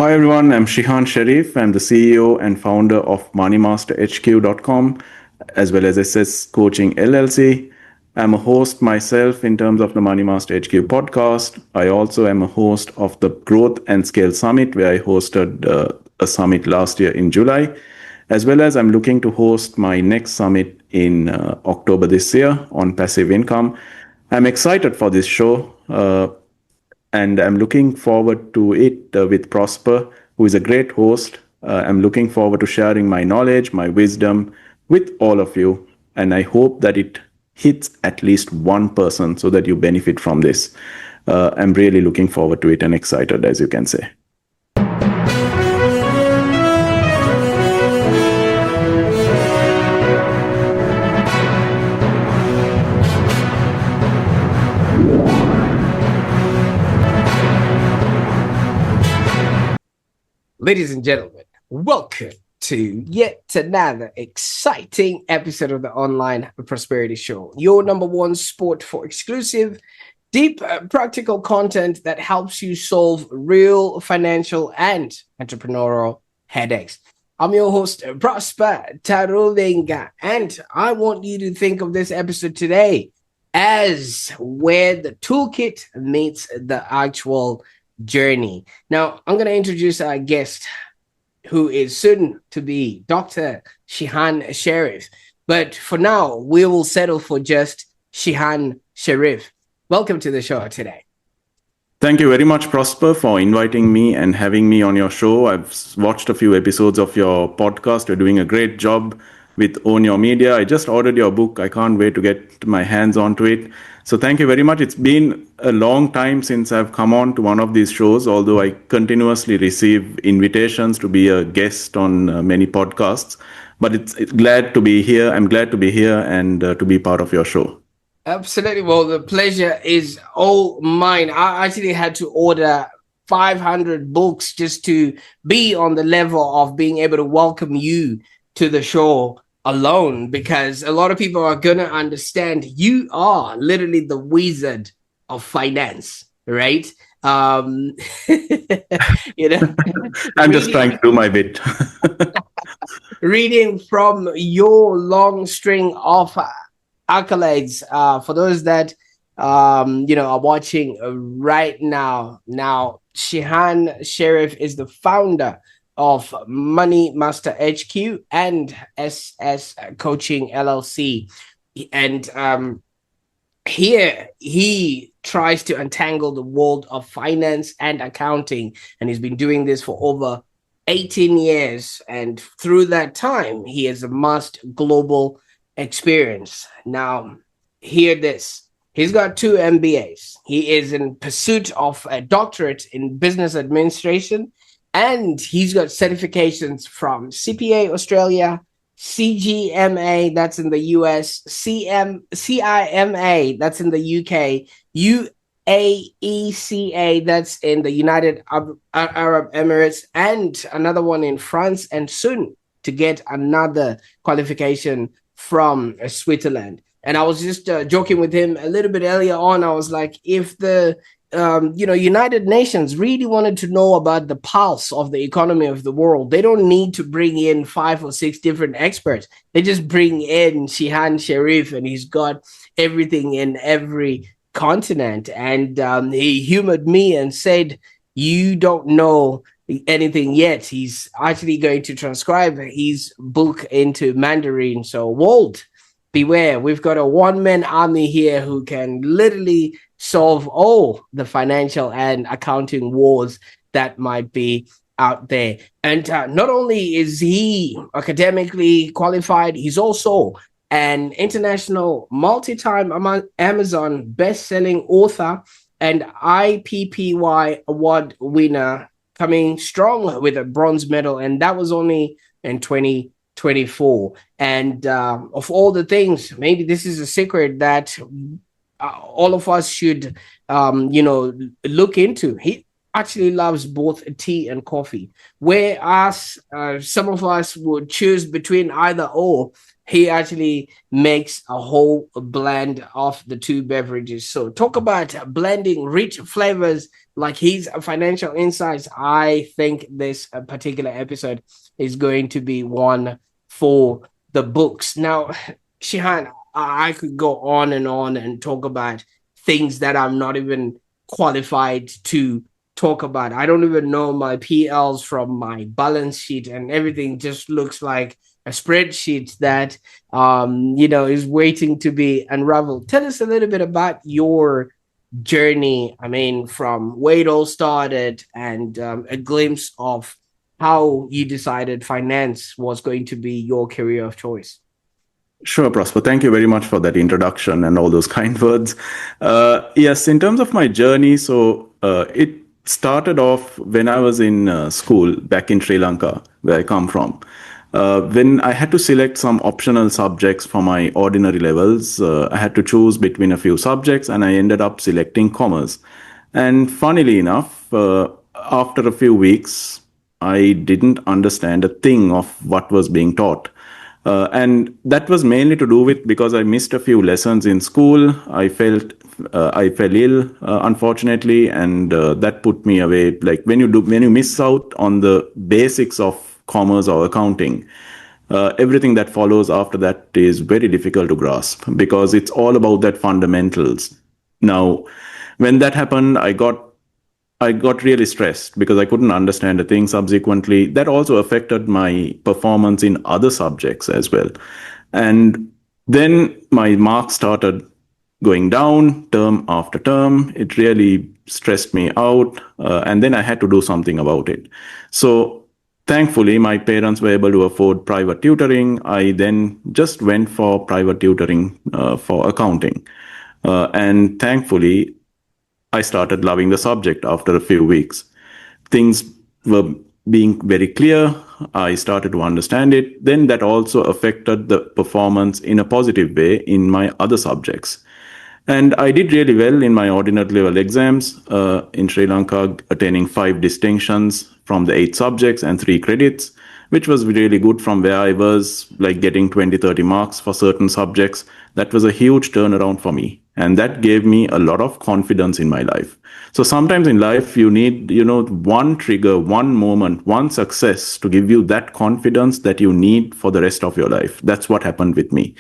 Hi everyone, I'm Shihan Sheriff. I'm the CEO and founder of MoneyMaster as well as SS Coaching LLC. I'm a host myself in terms of the MoneyMaster HQ podcast. I also am a host of the Growth and Scale Summit, where I hosted a summit last year in July, as well as I'm looking to host my next summit in October this year on passive income. I'm excited for this show. And I'm looking forward to it with Prosper, who is a great host. I'm looking forward to sharing my knowledge, my wisdom with all of you, and I hope that it hits at least one person so that you benefit from this. I'm really looking forward to it and excited, as you can say. Ladies and gentlemen, welcome to yet another exciting episode of the Online Prosperity Show, your number one spot for exclusive, deep, practical content that helps you solve real financial and entrepreneurial headaches. I'm your host, Prosper Taruvinga, and I want you to think of this episode today as where the toolkit meets the actual journey. Now, I'm going to introduce our guest, who is soon to be Dr. Shihan Sheriff. But for now, we will settle for just Shihan Sheriff. Welcome to the show today. Thank you very much, Prosper, for inviting me and having me on your show. I've watched a few episodes of your podcast. You're doing a great job with Own Your Media. I just ordered your book. I can't wait to get my hands onto it. So thank you very much. It's been a long time since I've come on to one of these shows, although I continuously receive invitations to be a guest on many podcasts. But it's glad to be here. I'm glad to be here and to be part of your show. Absolutely. Well, the pleasure is all mine. I actually had to order 500 books just to be on the level of being able to welcome you to the show alone, because a lot of people are going to understand you are literally the wizard of finance, right? I'm just trying to do my bit. Reading from your long string of accolades, for those that are watching right now. Shihan Sheriff is the founder of MoneyMaster HQ and SS Coaching LLC. And here he tries to untangle the world of finance and accounting. And he's been doing this for over 18 years. And through that time, he has amassed global experience. Now, hear this. He's got 2 MBAs. He is in pursuit of a doctorate in business administration. And he's got certifications from CPA Australia, CGMA, that's in the US, CIMA, that's in the UK, UAECA, that's in the United Arab Emirates, and another one in France, and soon to get another qualification from Switzerland. And I was just joking with him a little bit earlier on. I was like, if the United Nations really wanted to know about the pulse of the economy of the world, they don't need to bring in 5 or 6 different experts. They just bring in Shihan Sheriff, and he's got everything in every continent. And he humored me and said, you don't know anything yet. He's actually going to transcribe his book into Mandarin. So, Walt, beware. We've got a one-man army here who can literally solve all the financial and accounting wars that might be out there. And not only is he academically qualified, he's also an international multi-time Amazon best-selling author and IPPY award winner, coming strong with a bronze medal. And that was only in 2024. And of all the things, maybe this is a secret that all of us should, look into. He actually loves both tea and coffee, whereas some of us would choose between either or. he actually makes a whole blend of the two beverages. So talk about blending rich flavors like his financial insights. I think this particular episode is going to be one for the books. Now, Shihan, I could go on and talk about things that I'm not even qualified to talk about. I don't even know my PLs from my balance sheet, and everything just looks like a spreadsheet that is waiting to be unraveled. Tell us a little bit about your journey. I mean, from where it all started, and a glimpse of how you decided finance was going to be your career of choice. Sure, Prosper. Thank you very much for that introduction and all those kind words. Yes, in terms of my journey, so it started off when I was in school back in Sri Lanka, where I come from. When I had to select some optional subjects for my ordinary levels, I had to choose between a few subjects, and I ended up selecting commerce. And funnily enough, after a few weeks, I didn't understand a thing of what was being taught. And that was mainly to do with because I missed a few lessons in school. I fell ill, unfortunately, and that put me away. Like when you miss out on the basics of commerce or accounting, everything that follows after that is very difficult to grasp because it's all about that fundamentals. Now, when that happened, I got really stressed because I couldn't understand a thing. Subsequently, that also affected my performance in other subjects as well. And then my marks started going down term after term. It really stressed me out. And then I had to do something about it. So thankfully, my parents were able to afford private tutoring. I then just went for private tutoring for accounting. And thankfully, I started loving the subject after a few weeks. Things were being very clear. I started to understand it. Then that also affected the performance in a positive way in my other subjects. And I did really well in my ordinary level exams in Sri Lanka, attaining 5 distinctions from the 8 subjects and 3 credits, which was really good from where I was, like getting 20, 30 marks for certain subjects. That was a huge turnaround for me. And that gave me a lot of confidence in my life. So sometimes in life, you need, one trigger, one moment, one success to give you that confidence that you need for the rest of your life. That's what happened with me.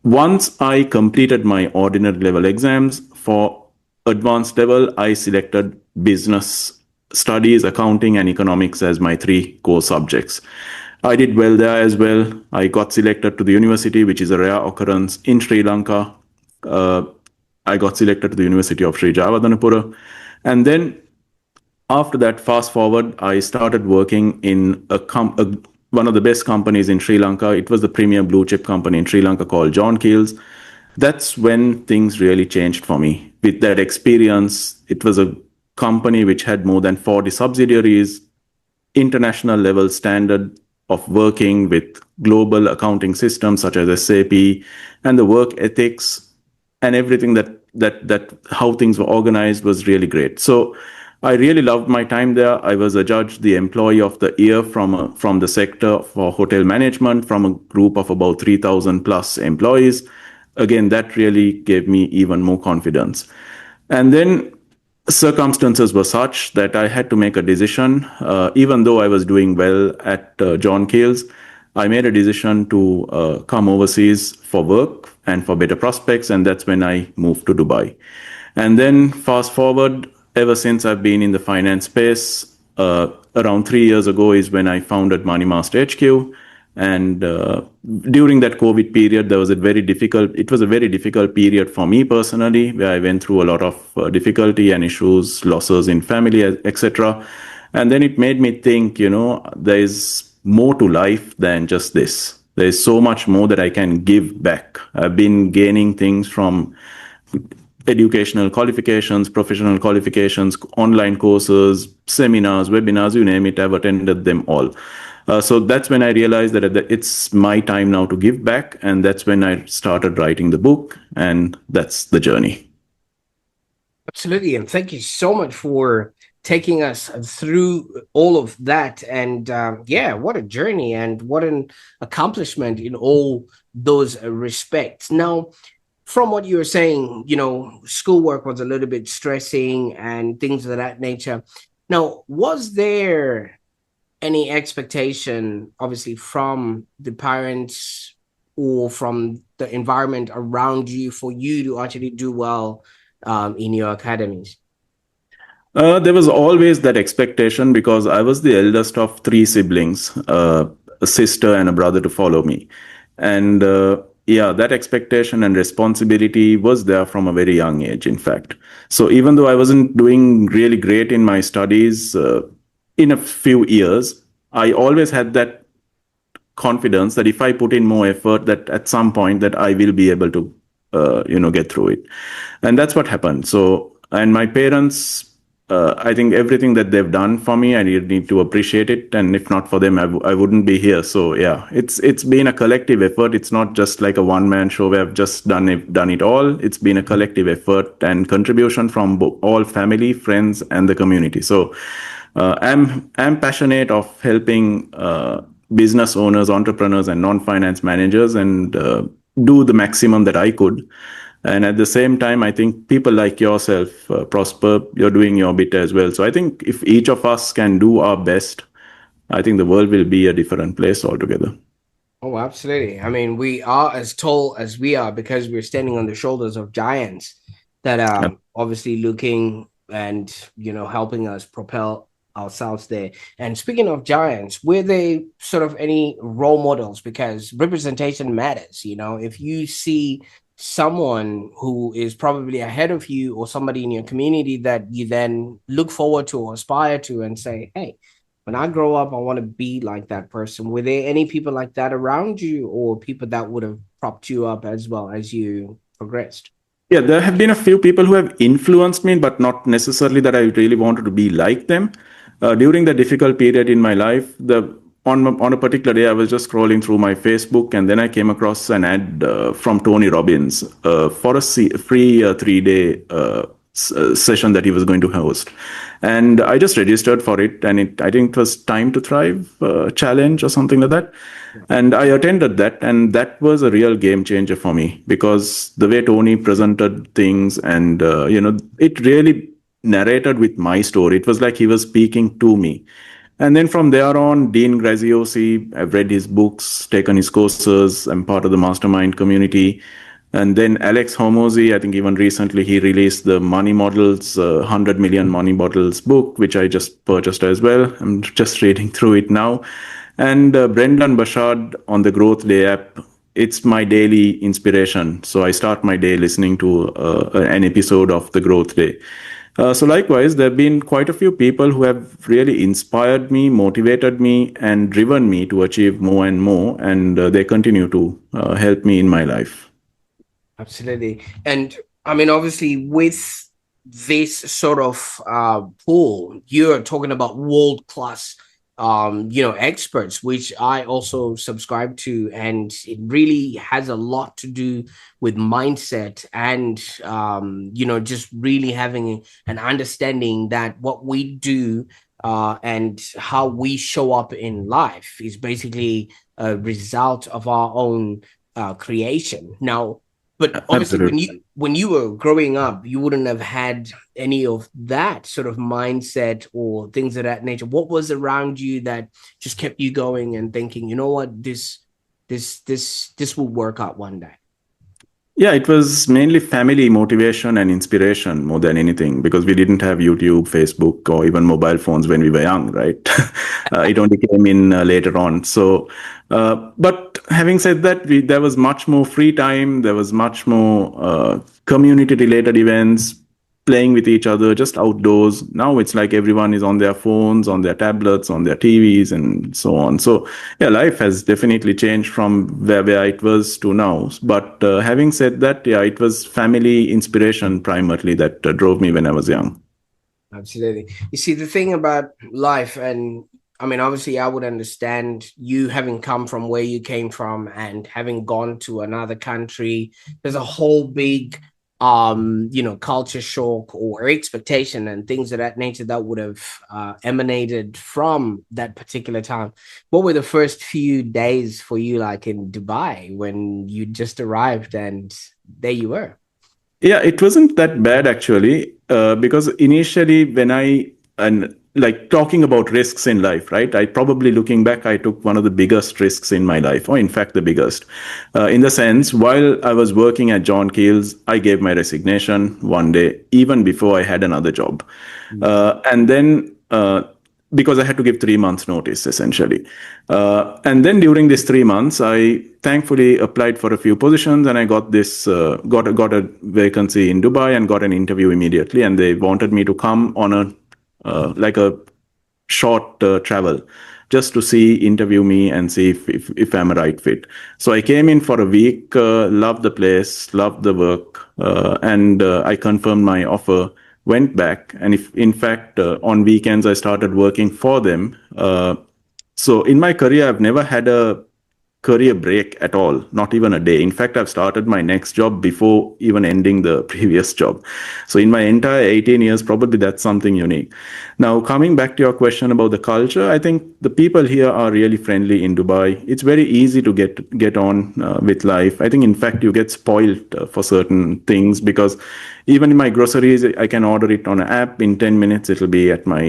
Once I completed my ordinary level exams for advanced level, I selected business studies, accounting, and economics as my 3 core subjects. I did well there as well. I got selected to the university, which is a rare occurrence in Sri Lanka. Uh, I got selected to the University of Sri Javadanapura. And then after that, fast forward, I started working in one of the best companies in Sri Lanka. It was the premier blue chip company in Sri Lanka called John Keel's. That's when things really changed for me. With that experience, it was a company which had more than 40 subsidiaries, international level standard of working with global accounting systems such as SAP, and the work ethics and everything that how things were organized was really great. So I really loved my time there. I was adjudged the employee of the year from the sector for hotel management from a group of about 3,000 plus employees. Again, that really gave me even more confidence. And then circumstances were such that I had to make a decision. Even though I was doing well at John Keel's, I made a decision to come overseas for work and for better prospects, and that's when I moved to Dubai. And then fast forward, ever since I've been in the finance space, around 3 years ago is when I founded MoneyMaster HQ. And during that COVID period, it was a very difficult period for me personally, where I went through a lot of difficulty and issues, losses in family, etc. And then it made me think, there is more to life than just this. There's so much more that I can give back. I've been gaining things from educational qualifications, professional qualifications, online courses, seminars, webinars, you name it, I've attended them all. So that's when I realized that it's my time now to give back. And that's when I started writing the book. And that's the journey. Absolutely. And thank you so much for taking us through all of that. And yeah, what a journey and what an accomplishment in all those respects. Now, from what you were saying, schoolwork was a little bit stressing and things of that nature. Now, was there any expectation, obviously, from the parents or from the environment around you for you to actually do well in your academies? There was always that expectation because I was the eldest of three siblings, a sister and a brother to follow me. And yeah, that expectation and responsibility was there from a very young age, in fact. So even though I wasn't doing really great in my studies in a few years, I always had that confidence that if I put in more effort, that at some point that I will be able to, get through it. And that's what happened. So, and my parents, I think everything that they've done for me, I need to appreciate it. And if not for them, I wouldn't be here. So yeah, it's been a collective effort. It's not just like a one man show where I've just done it all. It's been a collective effort and contribution from all family, friends, and the community. So I'm passionate of helping business owners, entrepreneurs, and non-finance managers, and do the maximum that I could. And at the same time, I think people like yourself, Prosper, you're doing your bit as well. So I think if each of us can do our best, I think the world will be a different place altogether. Oh, absolutely. I mean, we are as tall as we are because we're standing on the shoulders of giants that are obviously looking and, helping us propel ourselves there. And speaking of giants, were they sort of any role models? Because representation matters. If you see someone who is probably ahead of you or somebody in your community that you then look forward to or aspire to and say, hey, when I grow up, I want to be like that person. Were there any people like that around you or people that would have propped you up as well as you progressed? Yeah, there have been a few people who have influenced me, but not necessarily that I really wanted to be like them. During the difficult period in my life, on a particular day, I was just scrolling through my Facebook, and then I came across an ad from Tony Robbins for a free 3 day session that he was going to host, and I just registered for it. And I think it was Time to Thrive challenge or something like that. And I attended that, and that was a real game changer for me because the way Tony presented things, and it really narrated with my story. It was like he was speaking to me. And then from there on, Dean Graziosi, I've read his books, taken his courses. I'm part of the mastermind community. And then Alex Hormozy, I think even recently he released the Money Models, 100 Million Money Models book, which I just purchased as well. I'm just reading through it now. And Brendan Bashard on the Growth Day app, it's my daily inspiration. So I start my day listening to an episode of the Growth Day. So likewise, there have been quite a few people who have really inspired me, motivated me, and driven me to achieve more and more. And they continue to help me in my life. Absolutely. And I mean, obviously, with this sort of pool, you're talking about world class, experts, which I also subscribe to, and it really has a lot to do with mindset and just really having an understanding that what we do and how we show up in life is basically a result of our own creation. Now, but obviously, when Absolutely. you were growing up, you wouldn't have had any of that sort of mindset or things of that nature. What was around you that just kept you going and thinking, you know what, this will work out one day? Yeah, it was mainly family motivation and inspiration more than anything because we didn't have YouTube, Facebook, or even mobile phones when we were young, right? It only came in later on. So, but having said that, there was much more free time. There was much more community related events, playing with each other, just outdoors. Now it's like everyone is on their phones, on their tablets, on their TVs, and so on. So, yeah, life has definitely changed from where it was to now. But having said that, yeah, it was family inspiration primarily that drove me when I was young. Absolutely. You see, the thing about life, and I mean, obviously, I would understand you having come from where you came from and having gone to another country. There's a whole big culture shock or expectation and things of that nature that would have emanated from that particular time. What were the first few days for you like in Dubai when you just arrived and there you were? Yeah, it wasn't that bad actually, because initially when I and like talking about risks in life, right? I probably looking back, I took one of the biggest risks in my life, or in fact the biggest. In the sense, while I was working at John Keel's, I gave my resignation one day, even before I had another job, and then. Because I had to give 3 months notice essentially. And then during these 3 months, I thankfully applied for a few positions, and I got this got a vacancy in Dubai and got an interview immediately. And they wanted me to come on a like a short travel just to interview me and see if I'm a right fit. So I came in for a week, loved the place, loved the work, and I confirmed my offer, went back, and if in fact on weekends I started working for them. So in my career, I've never had a career break at all, not even a day. In fact, I've started my next job before even ending the previous job. So in my entire 18 years, probably that's something unique. Now, coming back to your question about the culture, I think the people here are really friendly in Dubai. It's very easy to get on with life. I think, in fact, you get spoiled for certain things because even in my groceries, I can order it on an app. In 10 minutes, it'll be at my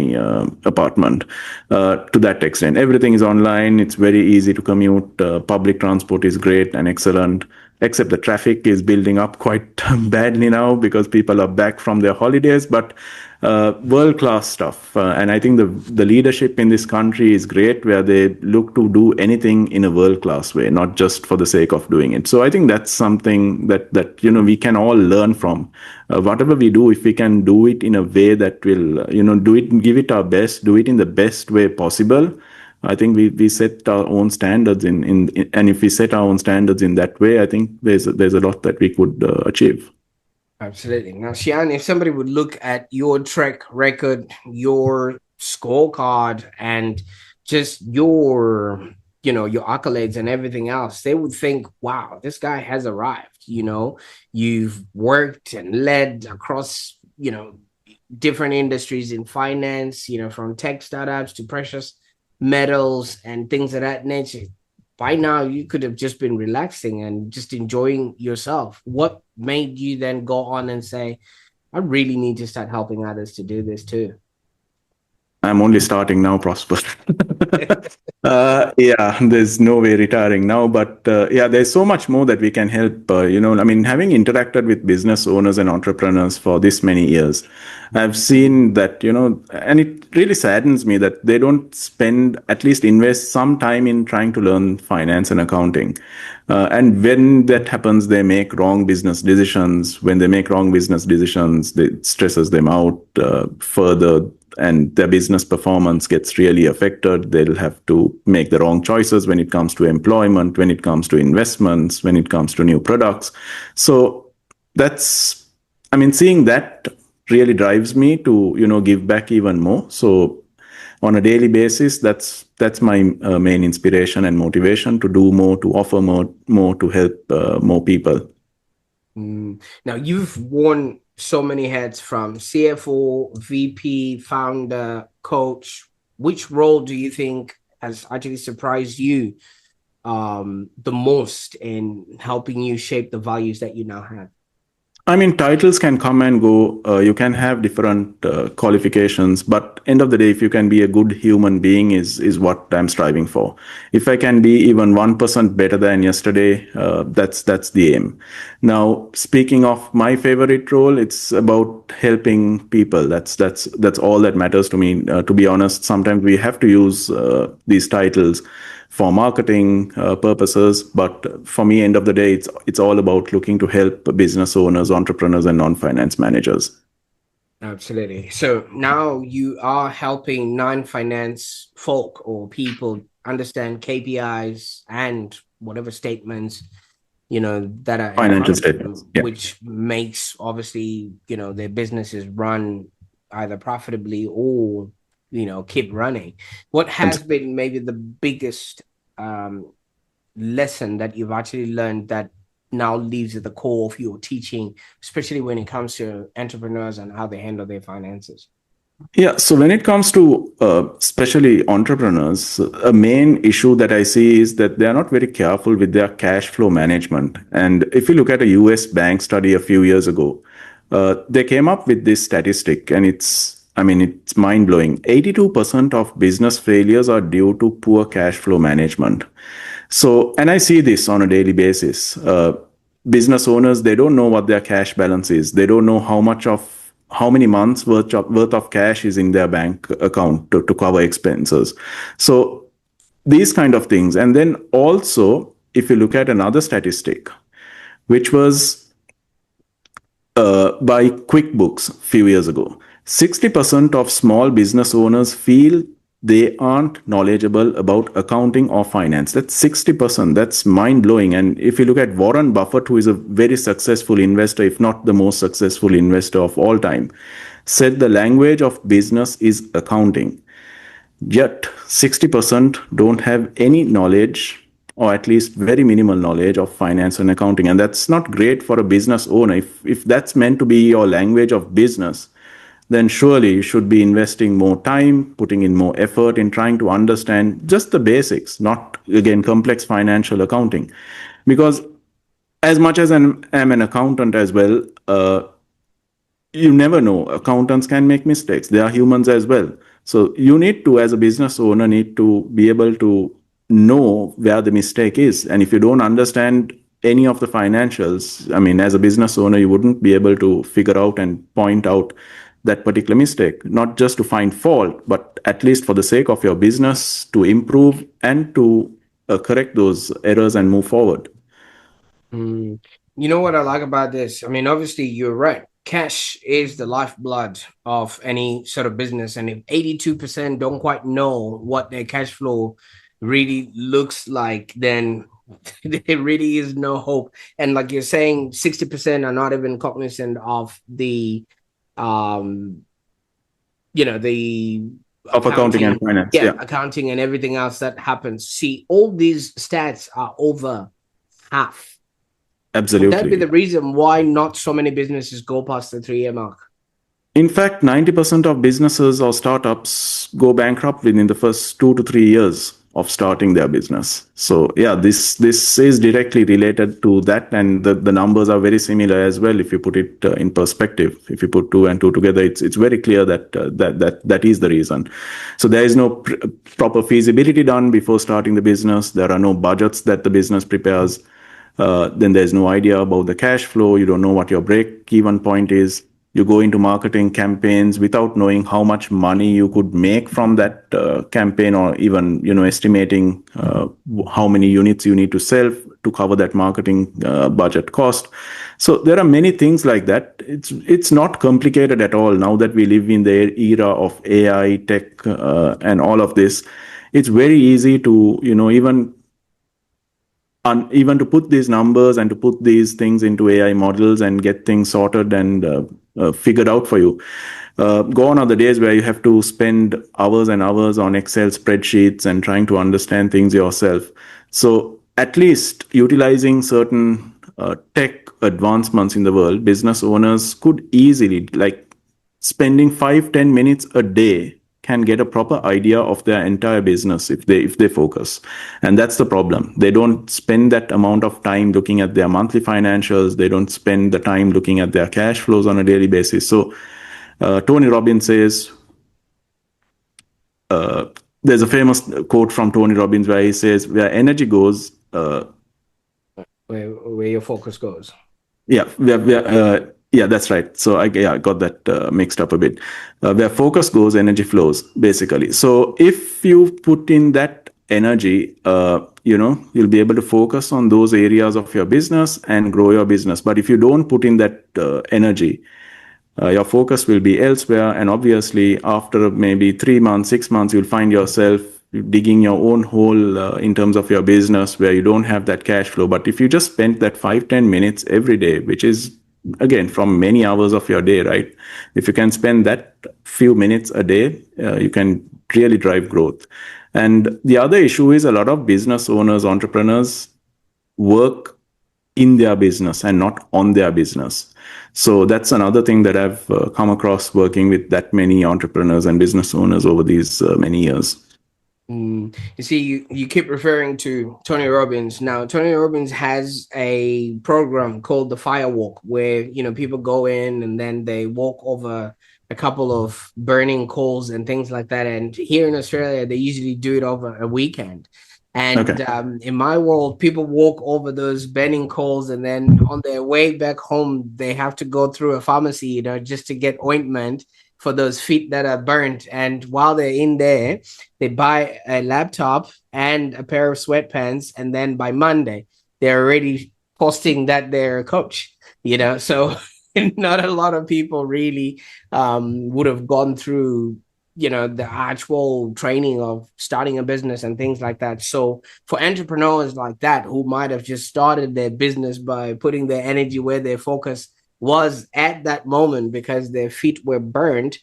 apartment. To that extent, everything is online. It's very easy to commute. Public transport is great and excellent, except the traffic is building up quite badly now because people are back from their holidays. But world class stuff. And I think the leadership in this country is great, where they look to do anything in a world class way, not just for the sake of doing it. So I think that's something that we can all learn from. Whatever we do, if we can do it in a way that will do it, give it our best, do it in the best way possible. I think we set our own standards and if we set our own standards in that way, I think there's a lot that we could achieve. Absolutely. Now, Shihan, if somebody would look at your track record, your scorecard, and just your accolades and everything else, they would think, wow, this guy has arrived. You've worked and led across, different industries in finance, from tech startups to precious metals and things of that nature. By now, you could have just been relaxing and just enjoying yourself. What made you then go on and say, I really need to start helping others to do this too? I'm only starting now, Prosper. Yeah, there's no way retiring now, but yeah, there's so much more that we can help. I mean, having interacted with business owners and entrepreneurs for this many years, I've seen that, and it really saddens me that they don't at least invest some time in trying to learn finance and accounting. And when that happens, they make wrong business decisions. When they make wrong business decisions, it stresses them out further, and their business performance gets really affected. They'll have to make the wrong choices when it comes to employment, when it comes to investments, when it comes to new products. So seeing that really drives me to, give back even more. So on a daily basis, that's my main inspiration and motivation to do more, to offer more to help more people. Now, you've worn so many hats from CFO, VP, founder, coach. Which role do you think has actually surprised you the most in helping you shape the values that you now have? I mean, titles can come and go. You can have different qualifications, but end of the day, if you can be a good human being, is what I'm striving for. If I can be even 1% better than yesterday, that's the aim. Now, speaking of my favorite role, it's about helping people. That's all that matters to me. To be honest, sometimes we have to use these titles for marketing purposes. But for me, end of the day, it's all about looking to help business owners, entrepreneurs, and non-finance managers. Absolutely. So now you are helping non-finance folk or people understand KPIs and whatever statements, that are in Financial front of statements. them, Yeah. which makes obviously, their businesses run either profitably or, keep running. What has been maybe the biggest lesson that you've actually learned that now lives at the core of your teaching, especially when it comes to entrepreneurs and how they handle their finances? Yeah, so when it comes to especially entrepreneurs, a main issue that I see is that they are not very careful with their cash flow management. And if you look at a US bank study a few years ago, they came up with this statistic, and it's mind blowing. 82% of business failures are due to poor cash flow management. So, and I see this on a daily basis. Business owners, they don't know what their cash balance is. They don't know how many months worth of cash is in their bank account to cover expenses. So these kind of things. And then also, if you look at another statistic, which was by QuickBooks a few years ago, 60% of small business owners feel they aren't knowledgeable about accounting or finance. That's 60%. That's mind blowing. And if you look at Warren Buffett, who is a very successful investor, if not the most successful investor of all time, said the language of business is accounting. Yet 60% don't have any knowledge, or at least very minimal knowledge, of finance and accounting. And that's not great for a business owner. If that's meant to be your language of business, then surely you should be investing more time, putting in more effort in trying to understand just the basics, not again complex financial accounting. Because as much as I'm an accountant as well, you never know. Accountants can make mistakes. They are humans as well. So you need to, as a business owner, need to be able to know where the mistake is. And if you don't understand any of the financials, as a business owner, you wouldn't be able to figure out and point out that particular mistake, not just to find fault, but at least for the sake of your business to improve and to correct those errors and move forward. You know what I like about this? Obviously, you're right. Cash is the lifeblood of any sort of business. And if 82% don't quite know what their cash flow really looks like, then there really is no hope. And like you're saying, 60% are not even cognizant of the the Of accounting and finance. Yeah, accounting and everything else that happens. See, all these stats are over half. absolutely. Would that be the reason why not so many businesses go past the 3-year mark? In fact, 90% of businesses or startups go bankrupt within the first 2 to 3 years of starting their business. So yeah, this is directly related to that, and the numbers are very similar as well. If you put it in perspective, if you put two and two together, it's very clear that that is the reason. So there is no proper feasibility done before starting the business. There are no budgets that the business prepares. Then there's no idea about the cash flow. You don't know what your break-even point is. You go into marketing campaigns without knowing how much money you could make from that campaign, or even estimating how many units you need to sell to cover that marketing budget cost. So there are many things like that. It's not complicated at all. Now that we live in the era of AI, tech, and all of this, it's very easy to even to put these numbers and to put these things into AI models and get things sorted and figured out for you. Gone are the days where you have to spend hours and hours on Excel spreadsheets and trying to understand things yourself. So at least utilizing certain tech advancements in the world, business owners could easily, like spending 5-10 minutes a day, can get a proper idea of their entire business if they focus. And that's the problem. They don't spend that amount of time looking at their monthly financials. They don't spend the time looking at their cash flows on a daily basis. So Tony Robbins says, there's a famous quote from Tony Robbins where he says, where energy goes, where your focus goes. Yeah, yeah, that's right. So I got that mixed up a bit. Where focus goes, energy flows, basically. So if you put in that energy, you'll be able to focus on those areas of your business and grow your business. But if you don't put in that energy, your focus will be elsewhere. And obviously, after maybe 3 months, 6 months, you'll find yourself digging your own hole in terms of your business where you don't have that cash flow. But if you just spend that 5-10 minutes every day, which is again from many hours of your day, right? If you can spend that few minutes a day, you can really drive growth. And the other issue is a lot of business owners, entrepreneurs work in their business and not on their business. So that's another thing that I've come across working with that many entrepreneurs and business owners over these many years. You see, you keep referring to Tony Robbins. Now, Tony Robbins has a program called the Fire Walk, where people go in and then they walk over a couple of burning coals and things like that. And here in Australia, they usually do it over a weekend. And Okay. in my world, people walk over those burning coals, and then on their way back home, they have to go through a pharmacy, just to get ointment for those feet that are burnt. And while they're in there, they buy a laptop and a pair of sweatpants, and then by Monday, they're already posting that they're a coach. So not a lot of people really would have gone through the actual training of starting a business and things like that. So for entrepreneurs like that who might have just started their business by putting their energy where their focus was at that moment, because their feet were burned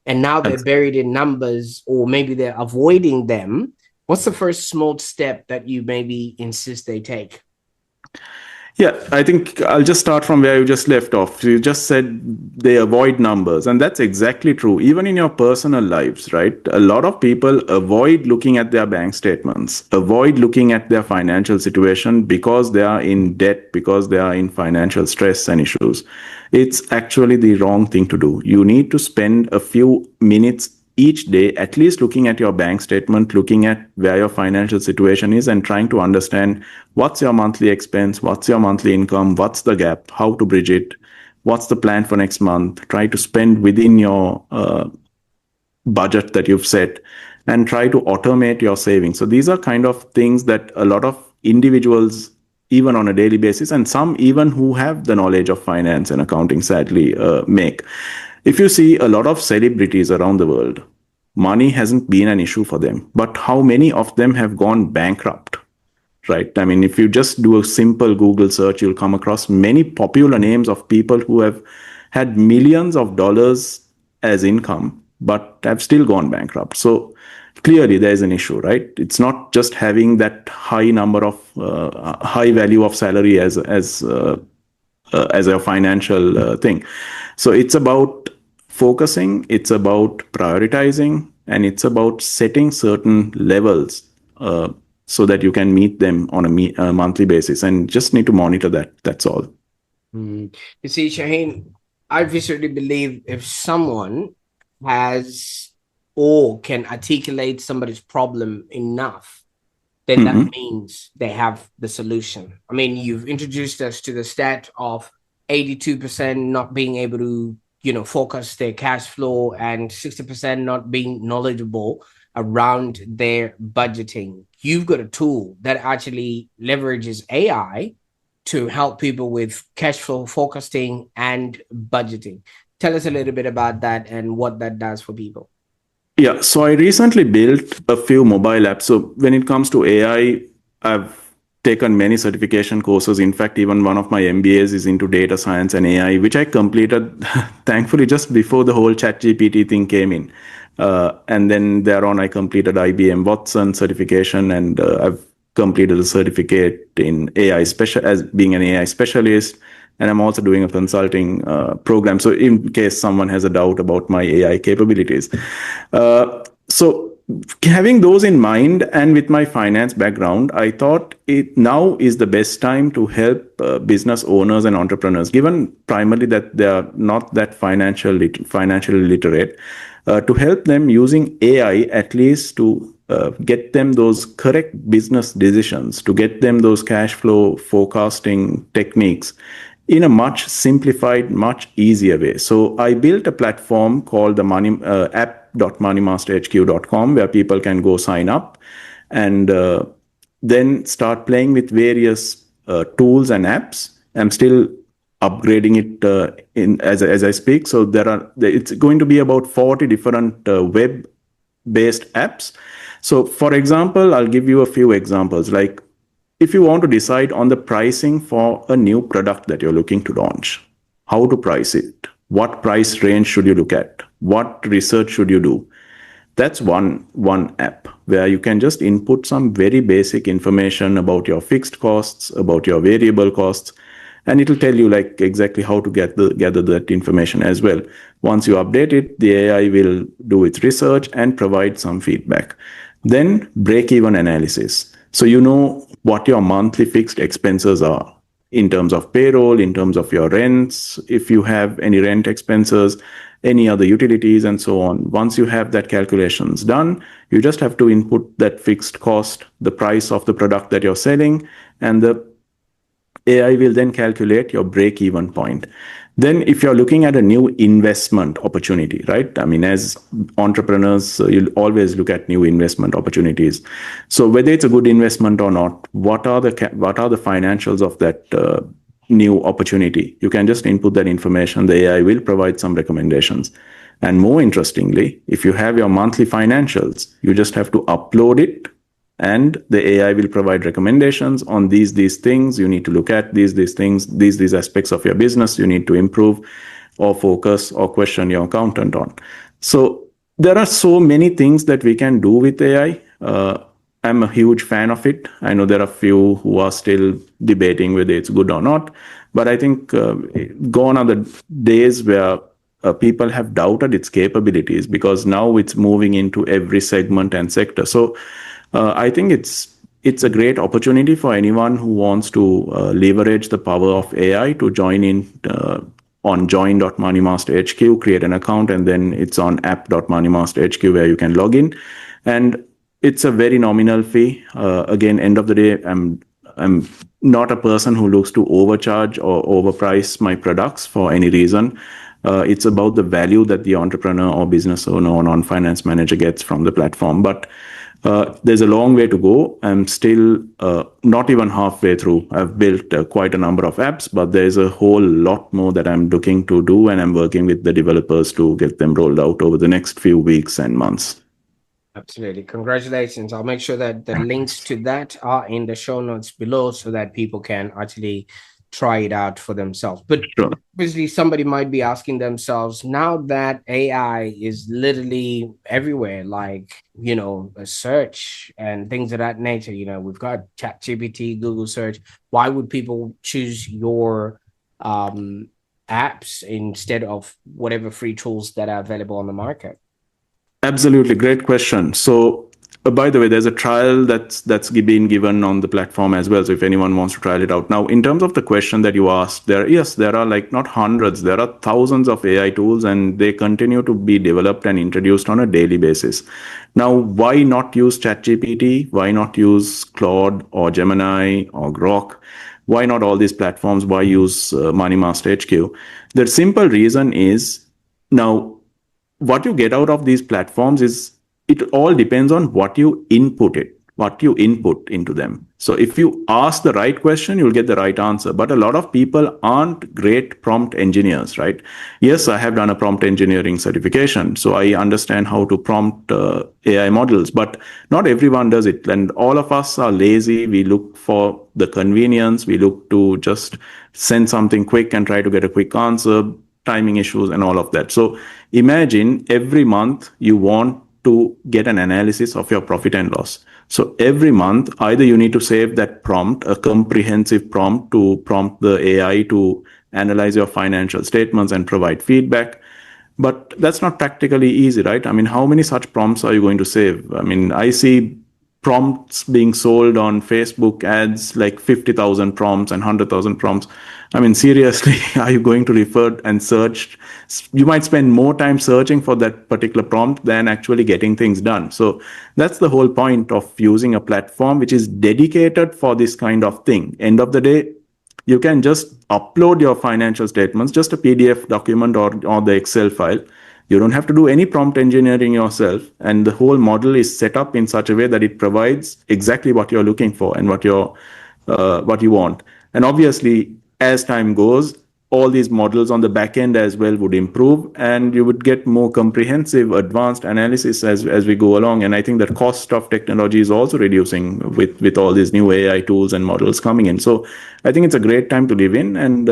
and now they're buried in numbers, or maybe they're avoiding them, what's the first small step that you maybe insist they take? Yeah, I think I'll just start from where you just left off. You just said they avoid numbers, and that's exactly true. Even in your personal lives, right? A lot of people avoid looking at their bank statements, avoid looking at their financial situation because they are in debt, because they are in financial stress and issues. It's actually the wrong thing to do. You need to spend a few minutes each day, at least looking at your bank statement, looking at where your financial situation is, and trying to understand what's your monthly expense, what's your monthly income, what's the gap, how to bridge it, what's the plan for next month. Try to spend within your budget that you've set, and try to automate your savings. So these are kind of things that a lot of individuals, even on a daily basis, and some even who have the knowledge of finance and accounting, sadly make. If you see a lot of celebrities around the world, money hasn't been an issue for them, but how many of them have gone bankrupt? Right? I mean, if you just do a simple Google search, you'll come across many popular names of people who have had millions of dollars as income, but have still gone bankrupt. So clearly there is an issue, right? It's not just having that high number of high value of salary as a financial thing. So it's about focusing, it's about prioritizing, and it's about setting certain levels so that you can meet them on a monthly basis, and just need to monitor that. That's all. You see, Shaheen, I viscerally believe if someone has or can articulate somebody's problem enough, then that means they have the solution. I mean, you've introduced us to the stat of 82% not being able to, focus their cash flow, and 60% not being knowledgeable around their budgeting. You've got a tool that actually leverages AI to help people with cash flow forecasting and budgeting. Tell us a little bit about that and what that does for people. Yeah, so I recently built a few mobile apps. So when it comes to AI, I've taken many certification courses. In fact, even one of my MBAs is into data science and AI, which I completed, thankfully, just before the whole ChatGPT thing came in. And then thereon, I completed IBM Watson certification, and I've completed a certificate in AI special as being an AI specialist. And I'm also doing a consulting program. So in case someone has a doubt about my AI capabilities. So having those in mind, and with my finance background, I thought it now is the best time to help business owners and entrepreneurs, given primarily that they are not that financially literate, to help them using AI, at least to get them those correct business decisions, to get them those cash flow forecasting techniques in a much simplified, much easier way. So I built a platform called the app.moneymasterhq.com, where people can go sign up and then start playing with various tools and apps. I'm still upgrading it as I speak. So it's going to be about 40 different web-based apps. So for example, I'll give you a few examples. Like, if you want to decide on the pricing for a new product that you're looking to launch, how to price it, what price range should you look at, what research should you do, That's one app where you can just input some very basic information about your fixed costs, about your variable costs, and it'll tell you like exactly how to gather that information as well. Once you update it, the AI will do its research and provide some feedback. Then break-even analysis. So you know what your monthly fixed expenses are in terms of payroll, in terms of your rents, if you have any rent expenses, any other utilities, and so on. Once you have that calculations done, you just have to input that fixed cost, the price of the product that you're selling, and the AI will then calculate your break even point. Then, if you're looking at a new investment opportunity, right? I mean, as entrepreneurs, you'll always look at new investment opportunities. So, whether it's a good investment or not, what are the financials of that new opportunity? You can just input that information. The AI will provide some recommendations. And more interestingly, if you have your monthly financials, you just have to upload it and the AI will provide recommendations on these things you need to look at, these things, these aspects of your business you need to improve or focus or question your accountant on. So there are so many things that we can do with AI. I'm a huge fan of it. I know there are few who are still debating whether it's good or not, but I think gone are the days where people have doubted its capabilities, because now it's moving into every segment and sector. So I think it's a great opportunity for anyone who wants to leverage the power of AI to join in on join.moneymasterhq, create an account, and then it's on app.moneymasterhq where you can log in. And it's a very nominal fee. Again, end of the day, I'm not a person who looks to overcharge or overprice my products for any reason. It's about the value that the entrepreneur or business owner or non-finance manager gets from the platform. But there's a long way to go. I'm still not even halfway through. I've built quite a number of apps, but there's a whole lot more that I'm looking to do, and I'm working with the developers to get them rolled out over the next few weeks and months. Absolutely. Congratulations. I'll make sure that the links to that are in the show notes below so that people can actually try it out for themselves. But Sure. obviously, somebody might be asking themselves, now that AI is literally everywhere, like, a search and things of that nature, we've got ChatGPT, Google search. Why would people choose your apps instead of whatever free tools that are available on the market? Absolutely. Great question. So, by the way, there's a trial that's been given on the platform as well. So if anyone wants to try it out. Now, in terms of the question that you asked, there are like not hundreds, there are thousands of AI tools, and they continue to be developed and introduced on a daily basis. Now, why not use ChatGPT? Why not use Claude or Gemini or Grok? Why not all these platforms? Why use MoneyMaster HQ? The simple reason is, now, what you get out of these platforms is, it all depends on what you input into them. So if you ask the right question, you'll get the right answer. But a lot of people aren't great prompt engineers, right? Yes, I have done a prompt engineering certification, so I understand how to prompt AI models, but not everyone does it. And all of us are lazy. We look for the convenience. We look to just send something quick and try to get a quick answer, timing issues and all of that. So imagine every month you want to get an analysis of your profit and loss. So every month, either you need to save that prompt, a comprehensive prompt to prompt the AI to analyze your financial statements and provide feedback. But that's not practically easy, right? I mean, how many such prompts are you going to save? I mean, I see prompts being sold on Facebook ads, like 50,000 prompts and 100,000 prompts. I mean, seriously, are you going to refer and search? You might spend more time searching for that particular prompt than actually getting things done. So that's the whole point of using a platform which is dedicated for this kind of thing. End of the day, you can just upload your financial statements, just a PDF document or the Excel file. You don't have to do any prompt engineering yourself. And the whole model is set up in such a way that it provides exactly what you're looking for and what you want. And obviously, as time goes, all these models on the back end as well would improve, and you would get more comprehensive, advanced analysis as we go along. And I think the cost of technology is also reducing with all these new AI tools and models coming in. So I think it's a great time to live in, and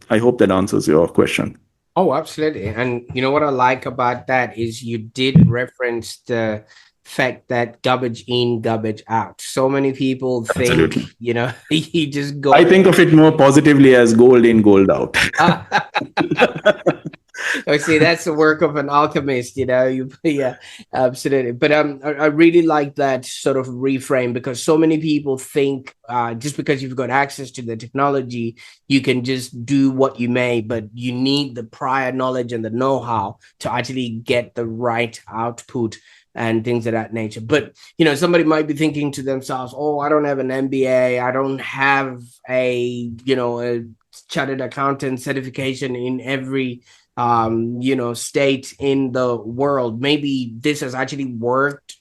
I hope that answers your question. Oh, absolutely. And you know what I like about that is you did reference the fact that garbage in, garbage out. So many people think, Absolutely. you just I go. think of it more positively as gold in, gold out. Oh, see, that's the work of an alchemist, yeah, absolutely. But I really like that sort of reframe because so many people think just because you've got access to the technology, you can just do what you may, but you need the prior knowledge and the know-how to actually get the right output and things of that nature. But somebody might be thinking to themselves, "Oh, I don't have an MBA. I don't have a chartered accountant certification in every state in the world. Maybe this has actually worked,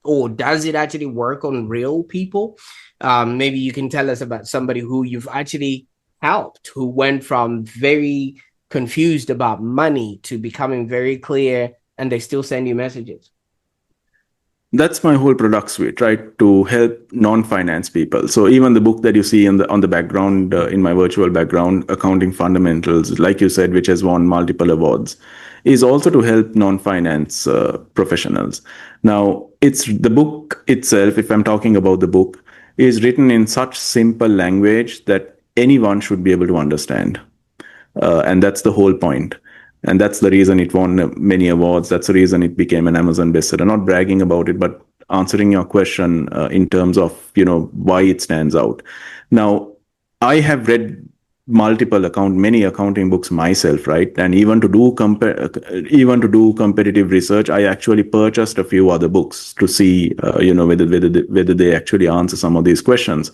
or does it actually work on real people? Maybe you can tell us about somebody who you've actually helped, who went from very confused about money to becoming very clear, and they still send you messages." That's my whole product suite, right? To help non-finance people. So even the book that you see on the background, in my virtual background, Accounting Fundamentals, like you said, which has won multiple awards, is also to help non-finance professionals. Now, it's the book itself. If I'm talking about the book, is written in such simple language that anyone should be able to understand. And that's the whole point. And that's the reason it won many awards. That's the reason it became an Amazon bestseller. Not bragging about it, but answering your question in terms of why it stands out. Now, I have read many accounting books myself, right? And even to do competitive research, I actually purchased a few other books to see whether they actually answer some of these questions.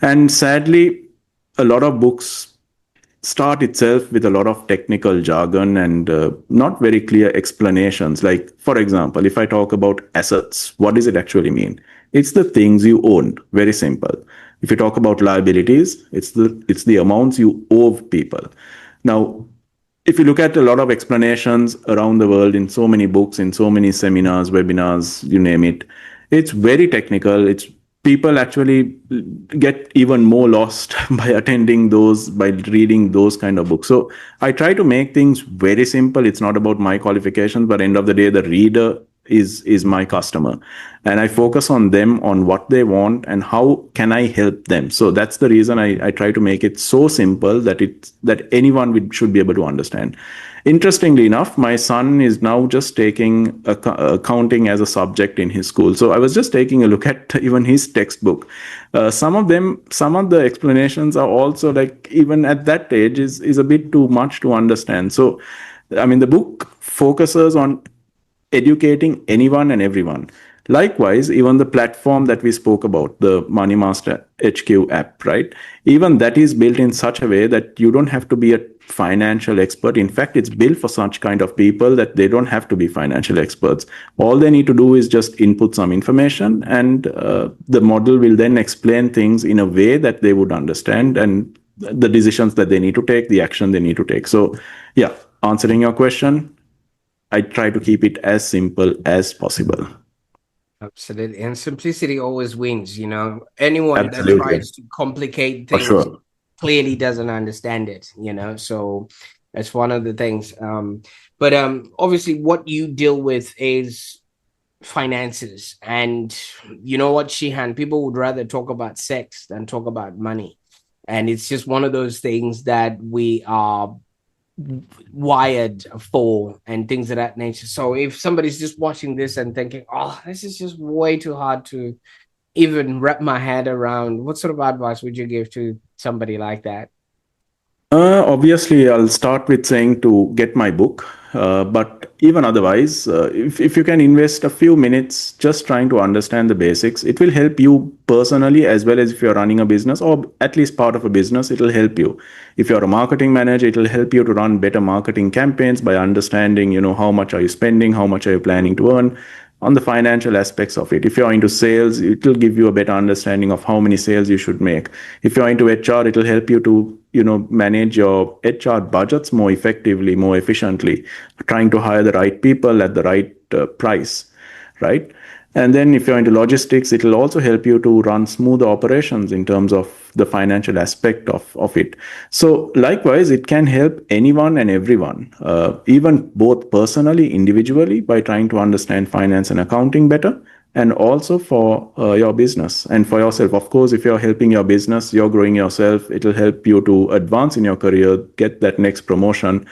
And sadly, a lot of books start itself with a lot of technical jargon and not very clear explanations. Like, for example, if I talk about assets, what does it actually mean? It's the things you own. Very simple. If you talk about liabilities, it's the amounts you owe people. Now, if you look at a lot of explanations around the world in so many books, in so many seminars, webinars, you name it, it's very technical. It's people actually get even more lost by attending those, by reading those kind of books. So I try to make things very simple. It's not about my qualifications, but end of the day, the reader is my customer, and I focus on them, on what they want and how can I help them. So that's the reason I try to make it so simple that anyone should be able to understand. Interestingly enough, my son is now just taking accounting as a subject in his school. So I was just taking a look at even his textbook. Some of the explanations are also, like, even at that age, is a bit too much to understand. So I mean, the book focuses on educating anyone and everyone. Likewise, even the platform that we spoke about, the MoneyMaster HQ app, right? Even that is built in such a way that you don't have to be a financial expert. In fact, it's built for such kind of people that they don't have to be financial experts. All they need to do is just input some information, and the model will then explain things in a way that they would understand, and the decisions that they need to take, the action they need to take. So, yeah, answering your question, I try to keep it as simple as possible. Absolutely. And simplicity always wins. Anyone that Absolutely. tries to complicate For things sure. clearly doesn't understand it. So that's one of the things. But obviously what you deal with is finances. And you know what, Shihan, people would rather talk about sex than talk about money. And it's just one of those things that we are wired for and things of that nature. So if somebody's just watching this and thinking, "Oh, this is just way too hard to even wrap my head around," what sort of advice would you give to somebody like that? Obviously, I'll start with saying to get my book. But even otherwise, if you can invest a few minutes just trying to understand the basics, it will help you personally, as well as if you're running a business or at least part of a business, it will help you. If you're a marketing manager, it will help you to run better marketing campaigns by understanding, how much are you spending, how much are you planning to earn, on the financial aspects of it. If you're into sales, it will give you a better understanding of how many sales you should make. If you're into HR, it will help you to manage your HR budgets more effectively, more efficiently, trying to hire the right people at the right price, right? And then if you're into logistics, it'll also help you to run smooth operations in terms of the financial aspect of it. So likewise, it can help anyone and everyone, even both personally, individually, by trying to understand finance and accounting better, and also for your business and for yourself. Of course, if you're helping your business, you're growing yourself, it'll help you to advance in your career, get that next promotion,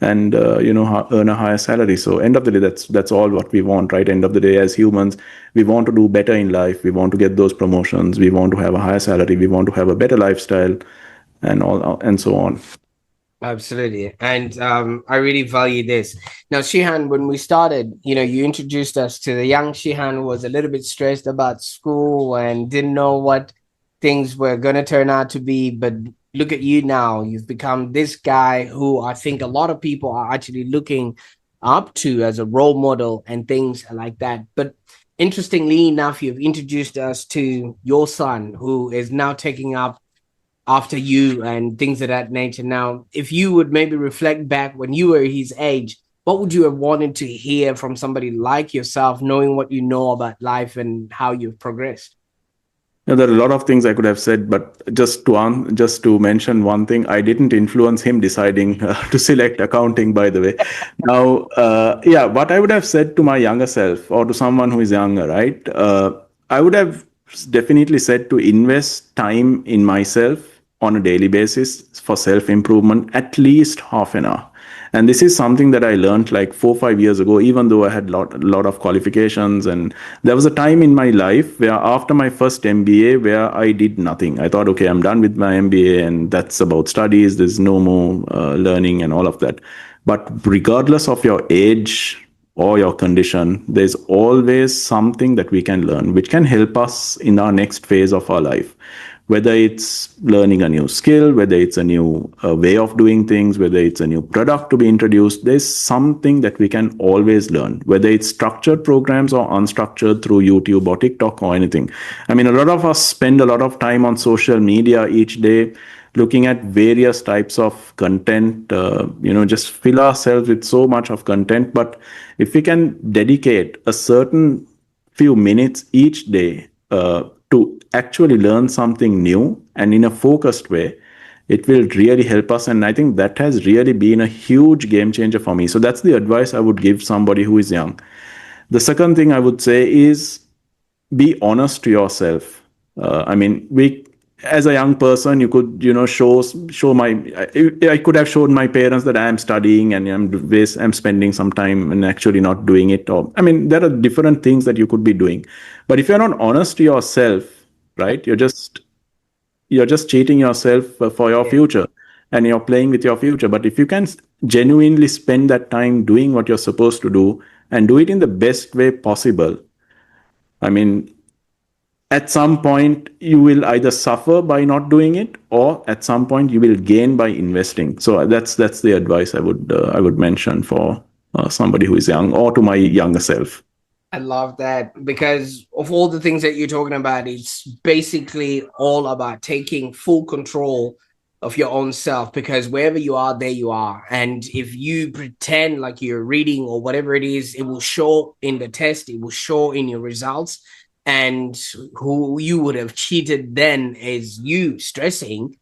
and earn a higher salary. So end of the day, that's all what we want, right? End of the day, as humans, we want to do better in life, we want to get those promotions, we want to have a higher salary, we want to have a better lifestyle, and all and so on. Absolutely. And I really value this. Now, Shihan, when we started, you introduced us to the young Shihan who was a little bit stressed about school and didn't know what things were going to turn out to be. But look at you now. You've become this guy who I think a lot of people are actually looking up to as a role model and things like that. But interestingly enough, you've introduced us to your son who is now taking up after you and things of that nature. Now, if you would maybe reflect back when you were his age, what would you have wanted to hear from somebody like yourself, knowing what you know about life and how you've progressed? There are a lot of things I could have said, but just to mention one thing, I didn't influence him deciding to select accounting. By the way, now, yeah, what I would have said to my younger self or to someone who is younger, right? I would have definitely said to invest time in myself on a daily basis for self improvement, at least half an hour. And this is something that I learned like 4 or 5 years ago, even though I had lot of qualifications. And there was a time in my life where after my first MBA where I did nothing. I thought, okay, I'm done with my MBA and that's about studies. There's no more learning and all of that. But regardless of your age or your condition, there's always something that we can learn, which can help us in our next phase of our life. Whether it's learning a new skill, whether it's a new way of doing things, whether it's a new product to be introduced, there's something that we can always learn, whether it's structured programs or unstructured through YouTube or TikTok or anything. I mean, a lot of us spend a lot of time on social media each day looking at various types of content, just fill ourselves with so much of content. But if we can dedicate a certain few minutes each day to actually learn something new and in a focused way, it will really help us. And I think that has really been a huge game changer for me. So that's the advice I would give somebody who is young. The second thing I would say is be honest to yourself. I mean, we as a young person, you could show my I could have shown my parents that I am studying and I'm spending some time and actually not doing it. Or I mean, there are different things that you could be doing, but if you're not honest to yourself, right, you're just cheating yourself for your Yeah. future, and you're playing with your future. But if you can genuinely spend that time doing what you're supposed to do and do it in the best way possible, I mean, at some point you will either suffer by not doing it, or at some point you will gain by investing. So that's the advice I would mention for somebody who is young, or to my younger self. I love that because of all the things that you're talking about, it's basically all about taking full control of your own self because wherever you are, there you are. And if you pretend like you're reading or whatever it is, it will show in the test, it will show in your results. And who you would have cheated then is you stressing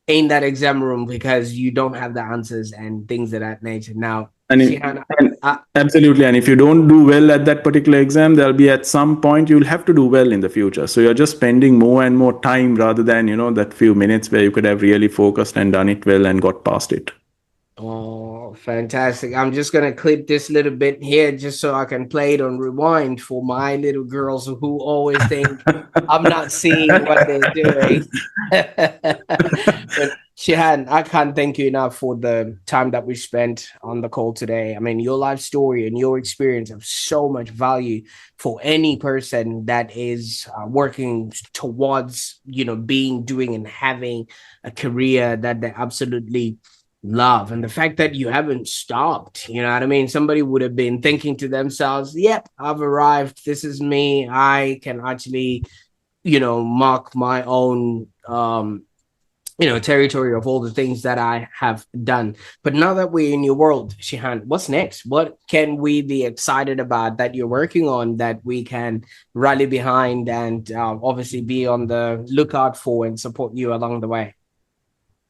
in that exam room because you don't have the answers and things of that nature. Now, And, Shihan, and absolutely, and if you don't do well at that particular exam, there'll be at some point you'll have to do well in the future. So you're just spending more and more time rather than that few minutes where you could have really focused and done it well and got past it. oh, fantastic. I'm just going to clip this little bit here just so I can play it on rewind for my little girls who always think I'm not seeing what they're doing. But Shihan, I can't thank you enough for the time that we spent on the call today. I mean, your life story and your experience have so much value for any person that is working towards, doing and having a career that they absolutely love. And the fact that you haven't stopped, you know what I mean? Somebody would have been thinking to themselves, yep, I've arrived. This is me. I can actually, mark my own territory of all the things that I have done. But now that we're in your world, Shihan, what's next? What can we be excited about that you're working on that we can rally behind and obviously be on the lookout for and support you along the way?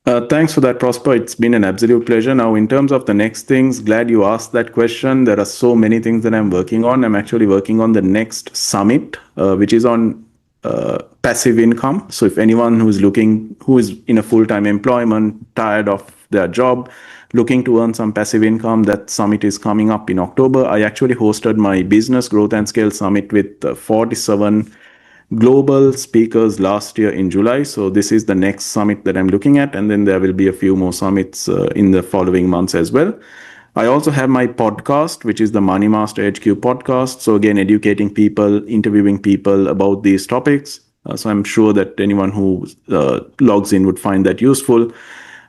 Thanks for that, Prosper. It's been an absolute pleasure. Now, in terms of the next things, glad you asked that question. There are so many things that I'm working on. I'm actually working on the next summit, which is on passive income. So, if anyone who is in a full-time employment, tired of their job, looking to earn some passive income, that summit is coming up in October. I actually hosted my business growth and scale summit with 47 global speakers last year in July. So this is the next summit that I'm looking at. And then there will be a few more summits in the following months as well. I also have my podcast, which is the MoneyMaster HQ podcast. So again, educating people, interviewing people about these topics. So I'm sure that anyone who logs in would find that useful.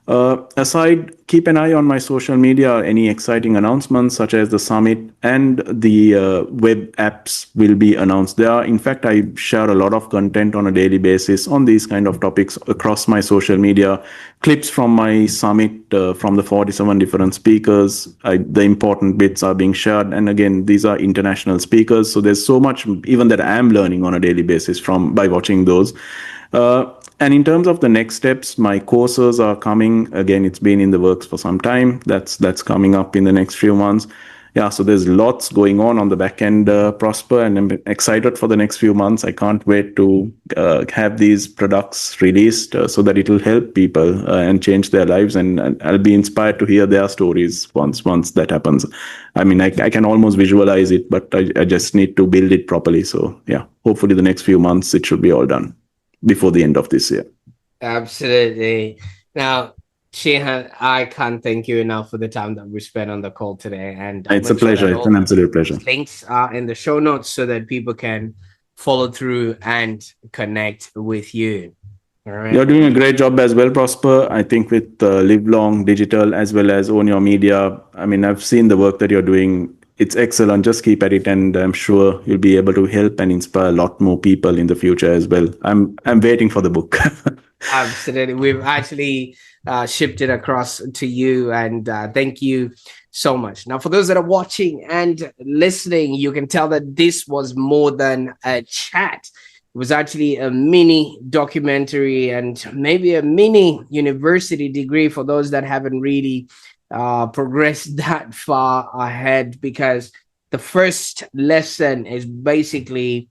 Aside, keep an eye on my social media. Any exciting announcements such as the summit and the web apps will be announced there. In fact, I share a lot of content on a daily basis on these kind of topics across my social media. Clips from my summit from the 47 different speakers. The important bits are being shared. And again, these are international speakers. So there's so much even that I am learning on a daily basis by watching those. And in terms of the next steps, my courses are coming. Again, it's been in the works for some time. That's coming up in the next few months. Yeah, so there's lots going on the back end, Prosper, and I'm excited for the next few months. I can't wait to have these products released so that it will help people and change their lives. And I'll be inspired to hear their stories once that happens. I mean, I can almost visualize it, but I just need to build it properly. So yeah, hopefully the next few months it should be all done before the end of this year. Absolutely. Now, Shihan, I can't thank you enough for the time that we spent on the call today. And I'll It's a make sure pleasure. that It's all an absolute pleasure. links are in the show notes so that people can follow through and connect with you. All right. You're doing a great job as well, Prosper. I think with Livelong Digital as well as Own Your Media. I mean, I've seen the work that you're doing. It's excellent. Just keep at it, and I'm sure you'll be able to help and inspire a lot more people in the future as well. I'm waiting for the book. Absolutely. We've actually shipped it across to you, and thank you so much. Now, for those that are watching and listening, you can tell that this was more than a chat. It was actually a mini documentary and maybe a mini university degree for those that haven't really progressed that far ahead, because the first lesson is basically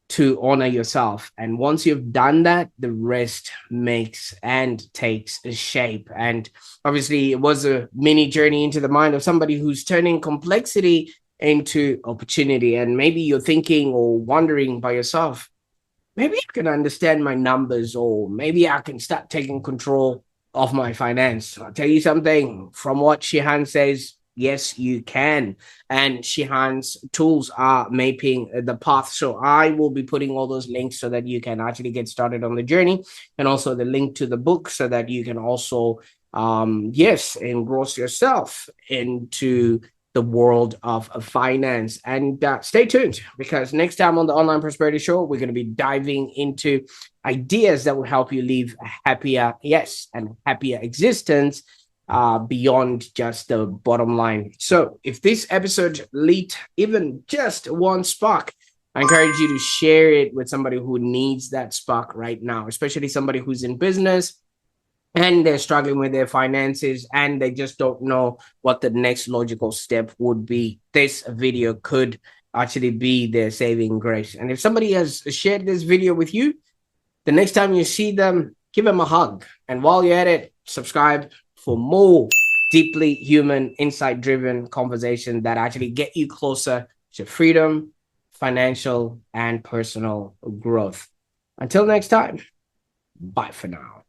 to honor yourself. And once you've done that, the rest makes and takes a shape. And obviously, it was a mini journey into the mind of somebody who's turning complexity into opportunity. And maybe you're thinking or wondering by yourself, maybe I can understand my numbers, or maybe I can start taking control of my finance. I'll tell you something from what Shihan says. Yes, you can. And Shihan's tools are mapping the path. So I will be putting all those links so that you can actually get started on the journey, and also the link to the book so that you can also, engross yourself into the world of finance. And stay tuned, because next time on the Online Prosperity Show, we're going to be diving into ideas that will help you live a happier, and happier existence beyond just the bottom line. So if this episode lit even just one spark, I encourage you to share it with somebody who needs that spark right now, especially somebody who's in business and they're struggling with their finances and they just don't know what the next logical step would be. This video could actually be their saving grace. And if somebody has shared this video with you, the next time you see them, give them a hug. And while you're at it, subscribe for more deeply human, insight-driven conversation that actually get you closer to freedom, financial, and personal growth. Until next time, bye for now.